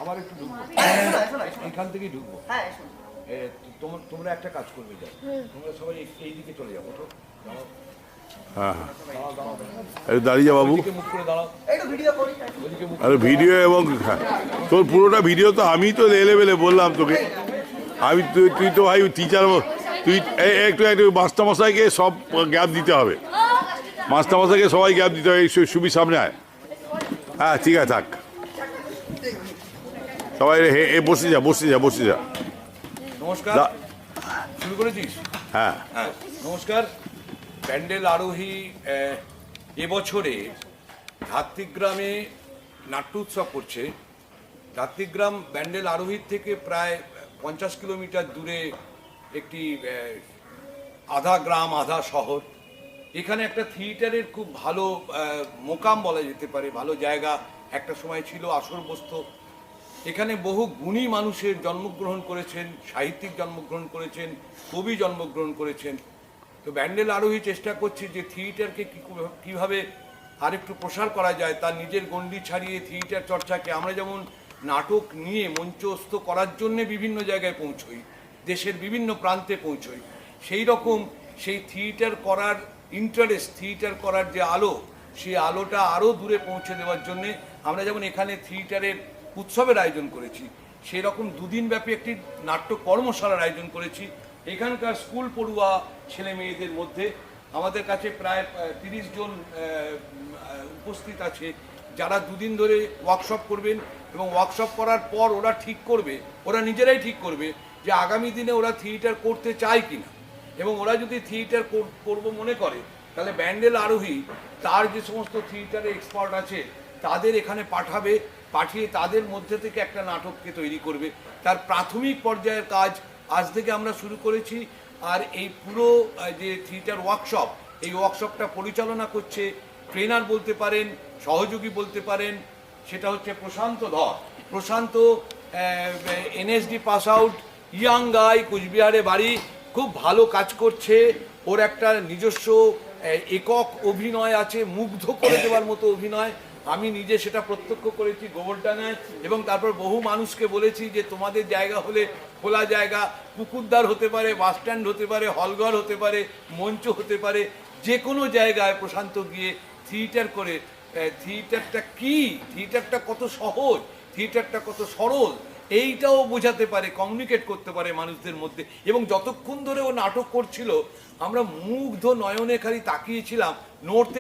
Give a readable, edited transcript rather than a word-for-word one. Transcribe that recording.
আমার একটু ঢুকবো, এখান থেকেই ঢুকবো। তোমরা একটা কাজ করবে, যাও তোমরা সবাই এই দিকে চলে যাবো। তো হ্যাঁ হ্যাঁ, দাঁড়িয়ে যা বাবু। মুখ করে দাঁড়াও। আরে ভিডিও এবং তোর পুরোটা ভিডিও তো আমি তো লেভেলে বললাম তোকে। আমি তুই তো ভাই টিচার, তুই একটু একটু মাস্টারমশাইকে সব গ্যাপ দিতে হবে, মাস্টারমশাইকে সবাই গ্যাপ দিতে হবে। সুবি সামনে আয়। হ্যাঁ ঠিক আছে, থাক সবাই বসে যা বসে যা বসে যা। নমস্কার, শুরু করেছিস? হ্যাঁ হ্যাঁ নমস্কার। ব্যান্ডেল আরোহী এবছরে ধাত্রীগ্রামে নাট্য উৎসব করছে। ধাত্রীগ্রাম ব্যান্ডেল আরোহীর থেকে প্রায় 50 কিলোমিটার দূরে একটি আধা গ্রাম আধা শহর। এখানে একটা থিয়েটারের খুব ভালো মোকাম বলা যেতে পারে, ভালো জায়গা একটা সময় ছিল, আসর বসত। এখানে বহু গুণী মানুষের জন্মগ্রহণ করেছেন, সাহিত্যিক জন্মগ্রহণ করেছেন, কবি জন্মগ্রহণ করেছেন। তো ব্যান্ডেল আরোহী চেষ্টা করছে যে থিয়েটারকে কীভাবে আরেকটু প্রসার করা যায়, তার নিজের গণ্ডি ছাড়িয়ে থিয়েটার চর্চাকে। আমরা যেমন নাটক নিয়ে মঞ্চস্থ করার জন্যে বিভিন্ন জায়গায় পৌঁছই, দেশের বিভিন্ন প্রান্তে পৌঁছই, সেই রকম সেই থিয়েটার করার ইন্টারেস্ট, থিয়েটার করার যে আলো, সেই আলোটা আরও দূরে পৌঁছে দেওয়ার জন্যে আমরা যেমন এখানে থিয়েটারের উৎসবের আয়োজন করেছি, সেই রকম দুদিনব্যাপী একটি নাট্য কর্মশালার আয়োজন করেছি। এখানকার স্কুল পড়ুয়া ছেলে মেয়েদের মধ্যে আমাদের কাছে প্রায় 30 জন উপস্থিত আছে, যারা দুদিন ধরে ওয়ার্কশপ করবেন। এবং ওয়ার্কশপ করার পর ওরা ঠিক করবে, ওরা নিজেরাই ঠিক করবে যে আগামী দিনে ওরা থিয়েটার করতে চায় কিনা। এবং ওরা যদি থিয়েটার করব মনে করে, তাহলে ব্যান্ডেল আরোহী তার যে সমস্ত থিয়েটারে এক্সপার্ট আছে তাদের এখানে পাঠাবে, পাঠিয়ে তাদের মধ্যে থেকে একটা নাটককে তৈরি করবে। তার প্রাথমিক পর্যায়ের কাজ আজ থেকে আমরা শুরু করেছি। আর এই পুরো যে থিয়েটার ওয়ার্কশপ, এই ওয়ার্কশপটা পরিচালনা করছে, ট্রেনার বলতে পারেন, সহযোগী বলতে পারেন, সেটা হচ্ছে প্রশান্ত ধর। প্রশান্ত এনএসডি পাস আউট, ইয়াং গাই, কুচবিহারে বাড়ি, খুব ভালো কাজ করছে। ওর একটা নিজস্ব একক অভিনয় আছে, মুগ্ধ করে দেওয়ার মতো অভিনয়। আমি নিজে সেটা প্রত্যক্ষ করেছি গোবরডাঙ্গায়, এবং তারপর বহু মানুষকে বলেছি যে তোমাদের জায়গা হলে খোলা জায়গা, পুকুরদ্বার হতে পারে, বাস স্ট্যান্ড হতে পারে, হলঘর হতে পারে, মঞ্চ হতে পারে, যে কোনো জায়গায় প্রশান্ত গিয়ে থিয়েটার করে। থিয়েটারটা কি, থিয়েটারটা কত সহজ, থিয়েটারটা কত সরল, এইটাও বোঝাতে পারে, কমিউনিকেট করতে পারে মানুষদের মধ্যে। এবং যতক্ষণ ধরে ও নাটক করছিল আমরা মুগ্ধ নয়নে খালি তাকিয়েছিলাম, নড়তে